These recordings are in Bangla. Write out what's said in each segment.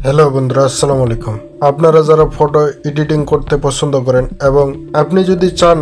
হ্যালো বন্ধুরা, আসসালামু আলাইকুম। আপনারা যারা ফটো এডিটিং করতে পছন্দ করেন এবং আপনি যদি চান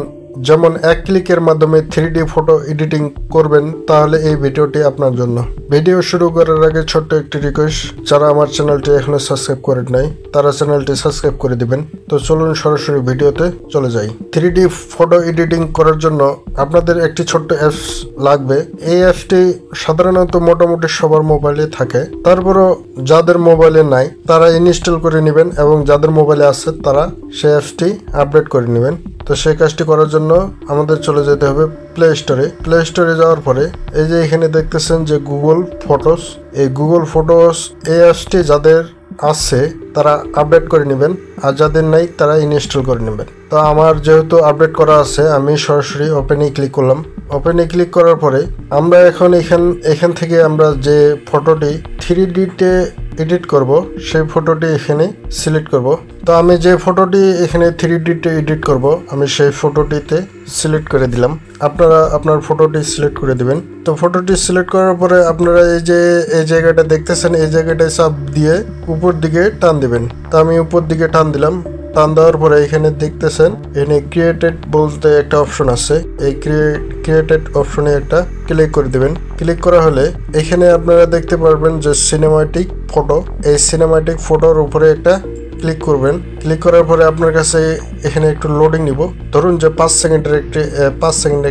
যেমন এক ক্লিকের মাধ্যমে 3D ফটো এডিটিং করবেন, তাহলে এই ভিডিওটি আপনার জন্য। ভিডিও শুরু করার আগে ছোট্ট একটি রিকোয়েস্ট, যারা আমার চ্যানেলটি এখনো সাবস্ক্রাইব করেন নাই তারা চ্যানেলটি সাবস্ক্রাইব করে দিবেন। তো চলুন সরাসরি ভিডিওতে চলে যাই। 3D ফটো এডিটিং করার জন্য আপনাদের একটি ছোট্ট অ্যাপস লাগবে। এই অ্যাপসটি সাধারণত মোটামুটি সবার মোবাইলে থাকে, তারপরও যাদের মোবাইলে নাই তারা ইনস্টল করে নেবেন এবং যাদের মোবাইলে আছে তারা সেই অ্যাপসটি আপডেট করে নেবেন। তো সেই কাজটি করার জন্য আমাদের চলে যেতে হবে প্লে স্টোরে যাওয়ার পরে এই যে এখানে দেখতেছেন যে গুগল ফটোস, এই গুগল ফটোস এই অ্যাপসটি যাদের আছে তারা আপডেট করে নেবেন, আর যাদের নাই তারা ইনস্টল করে নেবেন। তো আমার যেহেতু আপডেট করা আছে, আমি সরাসরি ওপেনে ক্লিক করলাম। ওপেনে ক্লিক করার পরে আমরা এখন এখান থেকে আমরা যে ফটোটি 3Dতে এডিট করব সেই ফটোটি এখানে সিলেক্ট করব। তো আমি যে ফটোটি এখানে 3Dতে এডিট করব আমি সেই ফটোটিতে সিলেক্ট করে দিলাম। আপনারা আপনার ফটোটি সিলেক্ট করে দিবেন। তো ফটোটি সিলেক্ট করার পরে আপনারা এই জায়গাটা দেখতেছেন, এই জায়গাটায় চাপ দিয়ে উপর দিকে টান দিবেন। তো আমি উপর দিকে টান দিলাম। টান দেওয়ার পরে এখানে দেখতেছেন এখানে ক্রিয়েটেড বলতে একটা অপশন আছে, এই ক্রিয়েটেড অপশনে একটা ক্লিক করে দিবেন। ক্লিক করা হলে এখানে আপনারা দেখতে পারবেন যে সিনেমাটিক ফটো, এই সিনেমাটিক ফটোর উপরে একটা ক্লিক করবেন। ক্লিক করার পরে আপনার কাছে এখানে একটু লোডিং নিব, ধরুন যে 5 সেকেন্ডের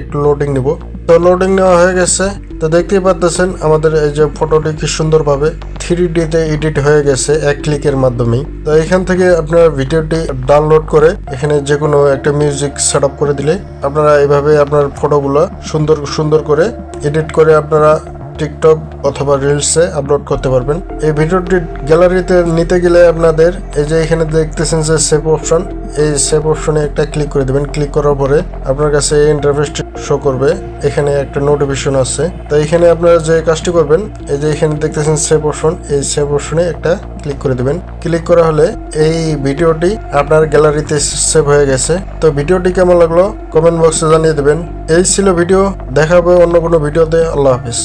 একটু লোডিং নিব। তো লোডিং নেওয়া হয়ে গেছে। তো দেখতেই পাচ্ছেন আমাদের এই যে ফটোটি কি সুন্দরভাবে 3Dতে এডিট হয়ে গেছে এক ক্লিকের মাধ্যমেই। তো এখান থেকে আপনারা ভিডিওটি ডাউনলোড করে এখানে যে কোনো একটা মিউজিক সেটআপ করে দিলে আপনারা এইভাবে আপনার ফটোগুলো সুন্দর করে এডিট করে আপনারা টিকটক অথবা রিলসে আপলোড করতে পারবেন। এই ভিডিওটি গ্যালারিতে নিতে গেলে আপনাদের এই যে এখানে দেখতেছেন যে সেভ অপশন, এই সেভ অপশনে একটা ক্লিক করে দেবেন। ক্লিক করার পরে আপনার কাছে এই ইন্টারফেসটি শো করবে, এখানে একটা নোটিফিকেশন আছে। তো এখানে আপনারা যে কাজটি করবেন, এই যে এখানে দেখতেছেন সেভ অপশন, এই সেভ অপশনে একটা ক্লিক করে দেবেন। ক্লিক করা হলে এই ভিডিওটি আপনার গ্যালারিতে সেভ হয়ে গেছে। তো ভিডিওটি কেমন লাগলো কমেন্ট বক্সে জানিয়ে দেবেন। এই ছিল ভিডিও, দেখা হবে অন্য কোনো ভিডিওতে। আল্লাহ হাফেজ।